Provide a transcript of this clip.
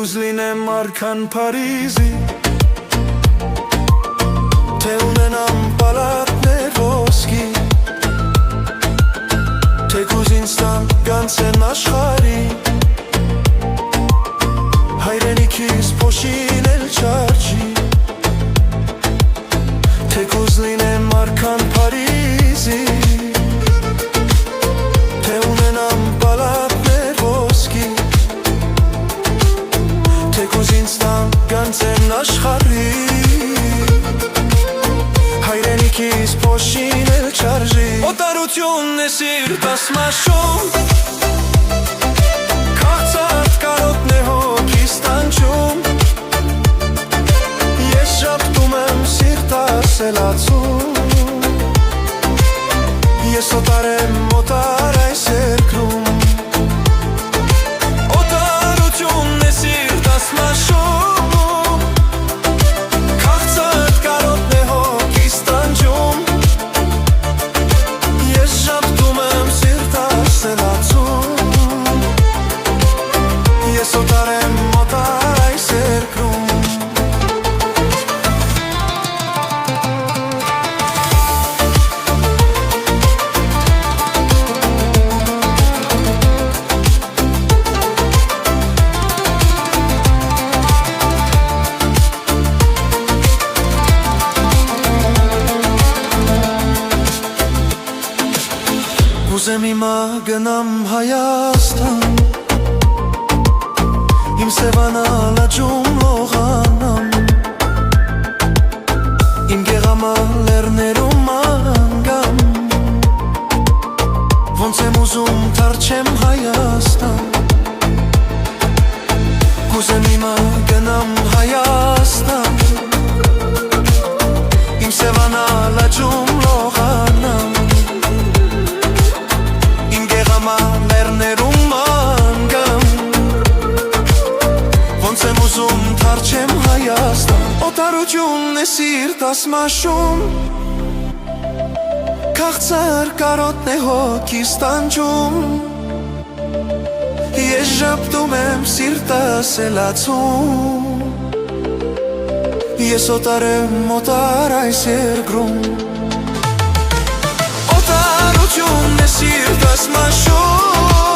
Թեկուզ լինեմ արքան Փարիզի, թե ունենամ պալատներ ոսկի, թեկուզ ինձ տան գանցեն աշխարհի, հայրենիքիս փոշին էլ չարջի, թեկուզ լինեմ արքան Փարիզի, թե ունենամ պալատներ ոսկի, թեկուզ ինձ տան գանցեն աշխարհի, հայրենիքիս փոշին էլ չարժի, օտարությունն է սիրտս մաշում, քաղցած կարոտն է հոգիս տանջում, ես շապտում եմ սիրտս էլացում, ես օտար եմ օտար այս երկրում, օտարությունն է սիրտս մաշում, քաղցած կարոտն է հոգիս տանջում, ես շապտում եմ սիրտս էլացում, ես օտար եմ օտար այս երկրում. Ուզեմ հիմա գնամ Հայաստան, իմ սևանալ աճում լողանամ, իմ գեղամալ լեռներում անգամ, ոնց եմ ուզում թռչեմ Հայաստան, ուզեմ հիմա գնամ Հայաստան, իմ սևանալ աճում լողանամ, լեռներում անգամ, ոնց եմ ուզում թռչեմ Հայաստան, օտարությունն է սիրտս մաշում, քաղցած կարոտն է հոգիս տանջում, ես շապտում եմ սիրտս էլացում, ես օտար եմ օտար այս երկրում, օտարությունն է սիրտս մաշում,